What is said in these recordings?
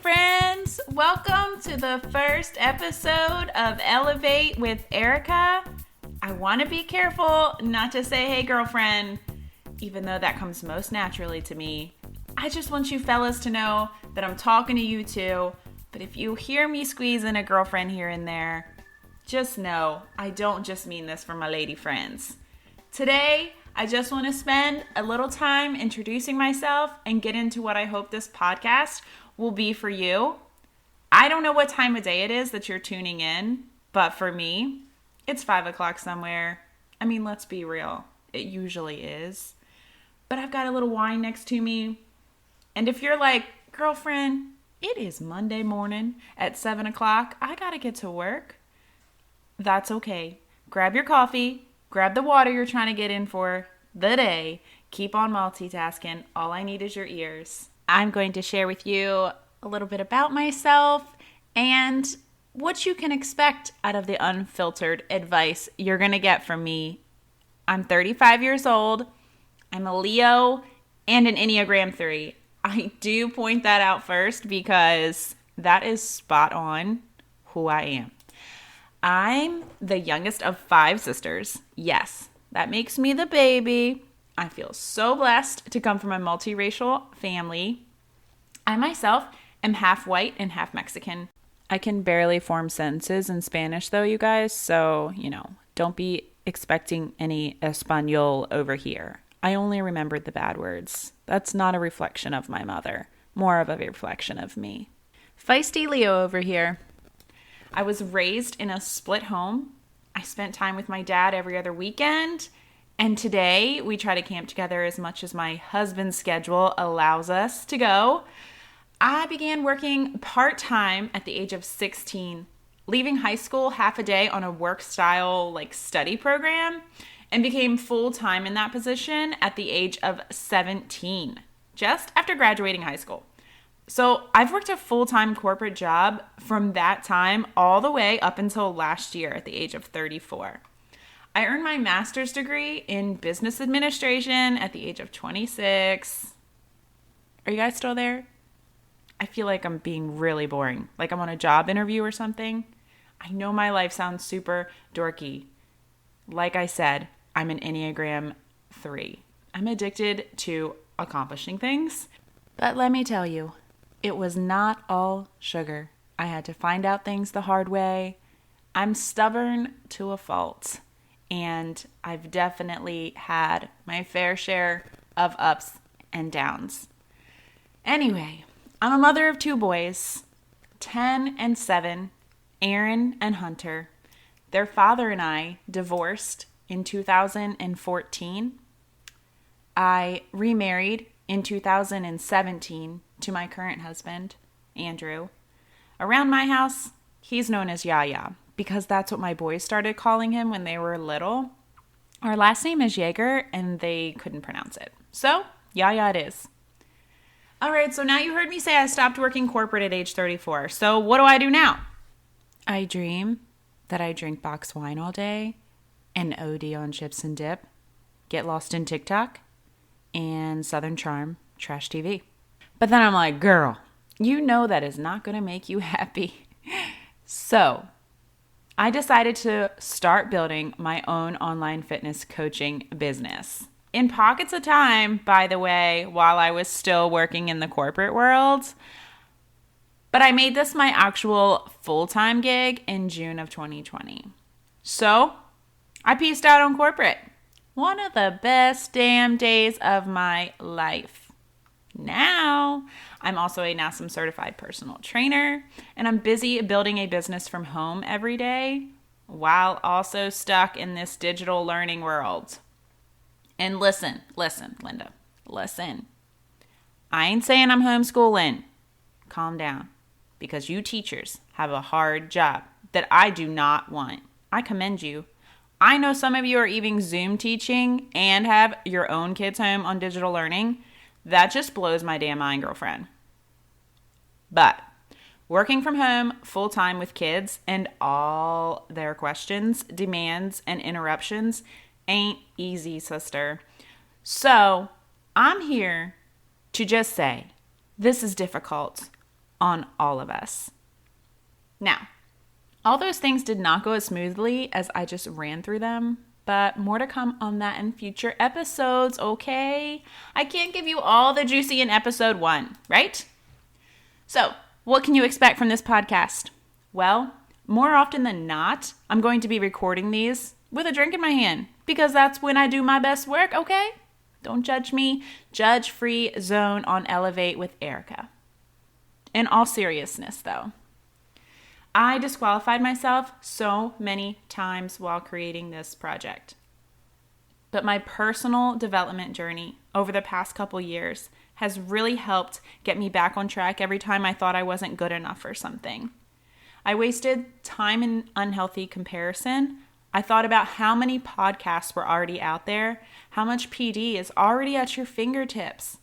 friends. Welcome to the first episode of Elevate with Erica. I want to be careful not to say, hey, girlfriend, even though that comes most naturally to me. I just want you fellas to know that I'm talking to you too. But if you hear me squeeze in a girlfriend here and there, just know I don't just mean this for my lady friends. Today, I just want to spend a little time introducing myself and get into what I hope this podcast will be for you. I don't know what time of day it is that you're tuning in, but for me, it's 5 o'clock somewhere. I mean, let's be real. It usually is. But I've got a little wine next to me. And if you're like, girlfriend, it is Monday morning at 7 o'clock. I got to get to work. That's okay. Grab your coffee. Grab the water you're trying to get in for the day. Keep on multitasking. All I need is your ears. I'm going to share with you a little bit about myself and what you can expect out of the unfiltered advice you're going to get from me. I'm 35 years old. I'm a Leo and an Enneagram 3. I do point that out first because that is spot on who I am. I'm the youngest of 5 sisters. Yes, that makes me the baby. I feel so blessed to come from a multiracial family. I myself am half white and half Mexican. I can barely form sentences in Spanish though, you guys. So, don't be expecting any Espanol over here. I only remembered the bad words. That's not a reflection of my mother, more of a reflection of me. Feisty Leo over here. I was raised in a split home. I spent time with my dad every other weekend. And today we try to camp together as much as my husband's schedule allows us to go. I began working part-time at the age of 16, leaving high school half a day on a work-style study program, and became full-time in that position at the age of 17, just after graduating high school. So I've worked a full-time corporate job from that time all the way up until last year at the age of 34. I earned my master's degree in business administration at the age of 26. Are you guys still there? I feel like I'm being really boring, like I'm on a job interview or something. I know my life sounds super dorky. Like I said, I'm an Enneagram 3. I'm addicted to accomplishing things. But let me tell you, it was not all sugar. I had to find out things the hard way. I'm stubborn to a fault. And I've definitely had my fair share of ups and downs. Anyway, I'm a mother of 2 boys, 10 and 7, Aaron and Hunter. Their father and I divorced in 2014. I remarried in 2017 to my current husband, Andrew. Around my house, he's known as Yaya, because that's what my boys started calling him when they were little. Our last name is Jaeger, and they couldn't pronounce it. So, Yaya it is. All right, so now you heard me say I stopped working corporate at age 34. So what do I do now? I dream that I drink box wine all day and OD on chips and dip, get lost in TikTok, and Southern Charm trash TV. But then I'm like, girl, you know that is not going to make you happy. So I decided to start building my own online fitness coaching business. In pockets of time, by the way, while I was still working in the corporate world. But I made this my actual full-time gig in June of 2020. So I pieced out on corporate. One of the best damn days of my life. Now, I'm also a NASM certified personal trainer, and I'm busy building a business from home every day while also stuck in this digital learning world. And listen, Linda, listen. I ain't saying I'm homeschooling. Calm down, because you teachers have a hard job that I do not want. I commend you. I know some of you are even Zoom teaching and have your own kids home on digital learning. That just blows my damn mind, girlfriend. But working from home full-time with kids and all their questions, demands, and interruptions ain't easy, sister. So I'm here to just say this is difficult on all of us. Now, all those things did not go as smoothly as I just ran through them, but more to come on that in future episodes, okay? I can't give you all the juicy in episode 1, right? So, what can you expect from this podcast? Well, more often than not, I'm going to be recording these with a drink in my hand because that's when I do my best work, okay? Don't judge me. Judge-free zone on Elevate with Erica. In all seriousness, though, I disqualified myself so many times while creating this project. But my personal development journey over the past couple years has really helped get me back on track every time I thought I wasn't good enough for something. I wasted time in unhealthy comparison. I thought about how many podcasts were already out there, how much PD is already at your fingertips.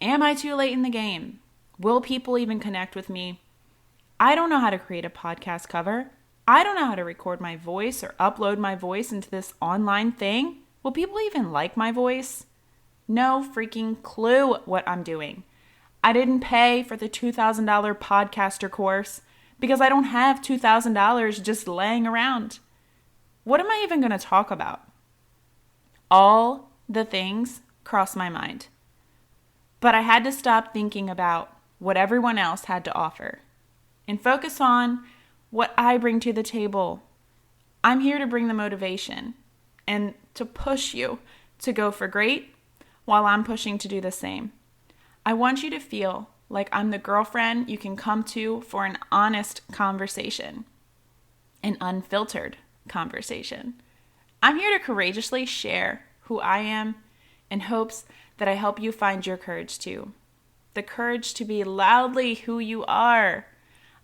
Am I too late in the game? Will people even connect with me? I don't know how to create a podcast cover. I don't know how to record my voice or upload my voice into this online thing. Will people even like my voice? No freaking clue what I'm doing. I didn't pay for the $2,000 podcaster course because I don't have $2,000 just laying around. What am I even going to talk about? All the things crossed my mind. But I had to stop thinking about what everyone else had to offer and focus on what I bring to the table. I'm here to bring the motivation and to push you to go for great while I'm pushing to do the same. I want you to feel like I'm the girlfriend you can come to for an honest conversation, an unfiltered conversation. I'm here to courageously share who I am in hopes that I help you find your courage too. The courage to be loudly who you are.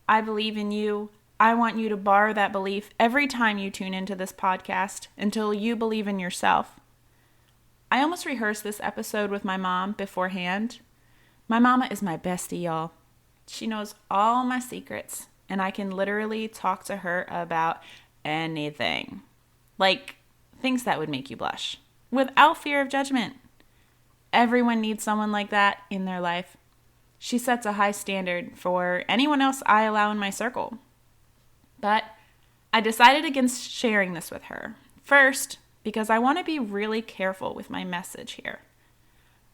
I believe in you. I want you to borrow that belief every time you tune into this podcast until you believe in yourself. I almost rehearsed this episode with my mom beforehand. My mama is my bestie, y'all. She knows all my secrets, and I can literally talk to her about anything. Like things that would make you blush, without fear of judgment. Everyone needs someone like that in their life. She sets a high standard for anyone else I allow in my circle. But I decided against sharing this with her. First, because I want to be really careful with my message here.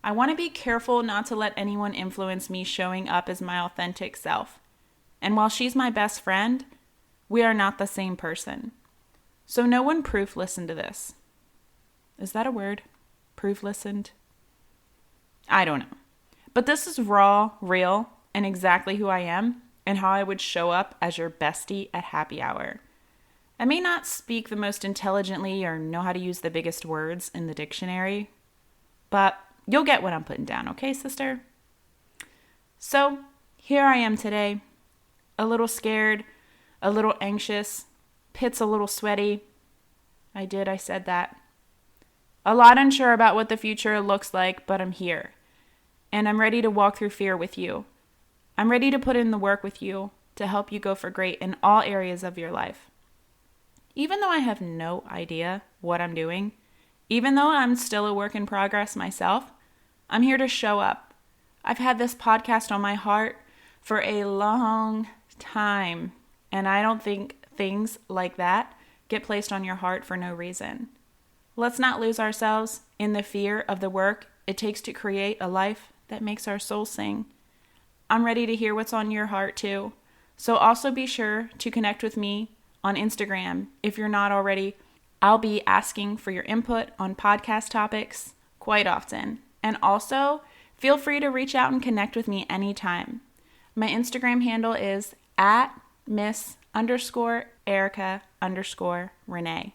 I want to be careful not to let anyone influence me showing up as my authentic self. And while she's my best friend, we are not the same person. So no one proof listened to this. Is that a word? Proof listened? I don't know. But this is raw, real, and exactly who I am and how I would show up as your bestie at happy hour. I may not speak the most intelligently or know how to use the biggest words in the dictionary, but you'll get what I'm putting down, okay, sister? So here I am today, a little scared, a little anxious, pits a little sweaty. I said that. A lot unsure about what the future looks like, but I'm here. And I'm ready to walk through fear with you. I'm ready to put in the work with you to help you go for great in all areas of your life. Even though I have no idea what I'm doing, even though I'm still a work in progress myself, I'm here to show up. I've had this podcast on my heart for a long time, and I don't think things like that get placed on your heart for no reason. Let's not lose ourselves in the fear of the work it takes to create a life that makes our soul sing. I'm ready to hear what's on your heart too. So also be sure to connect with me on Instagram if you're not already. I'll be asking for your input on podcast topics quite often. And also, feel free to reach out and connect with me anytime. My Instagram handle is @miss_Erica_Renee.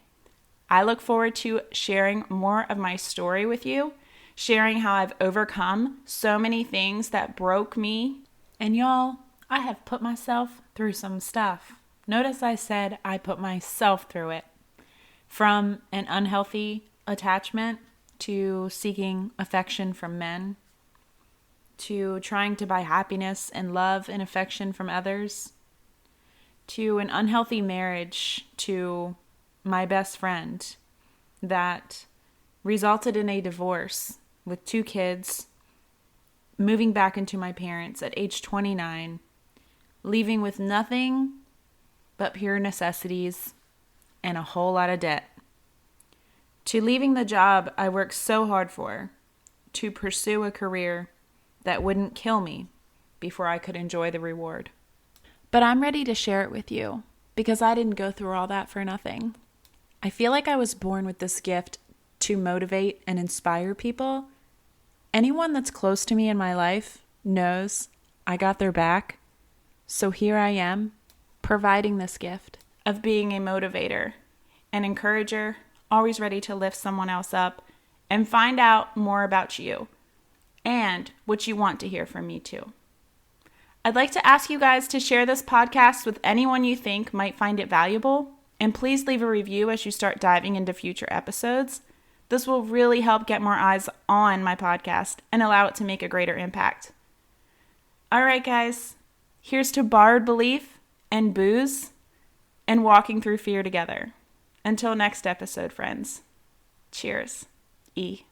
I look forward to sharing more of my story with you, sharing how I've overcome so many things that broke me. And y'all, I have put myself through some stuff. Notice I said I put myself through it. From an unhealthy attachment to seeking affection from men, to trying to buy happiness and love and affection from others, to an unhealthy marriage, to my best friend that resulted in a divorce with 2 kids, moving back into my parents at age 29, leaving with nothing but pure necessities and a whole lot of debt. To leaving the job I worked so hard for, to pursue a career that wouldn't kill me before I could enjoy the reward. But I'm ready to share it with you because I didn't go through all that for nothing. I feel like I was born with this gift to motivate and inspire people. Anyone that's close to me in my life knows I got their back. So here I am, providing this gift of being a motivator, an encourager, always ready to lift someone else up and find out more about you and what you want to hear from me too. I'd like to ask you guys to share this podcast with anyone you think might find it valuable, and please leave a review as you start diving into future episodes. This will really help get more eyes on my podcast and allow it to make a greater impact. All right, guys, here's to borrowed belief and booze and walking through fear together. Until next episode, friends. Cheers. E.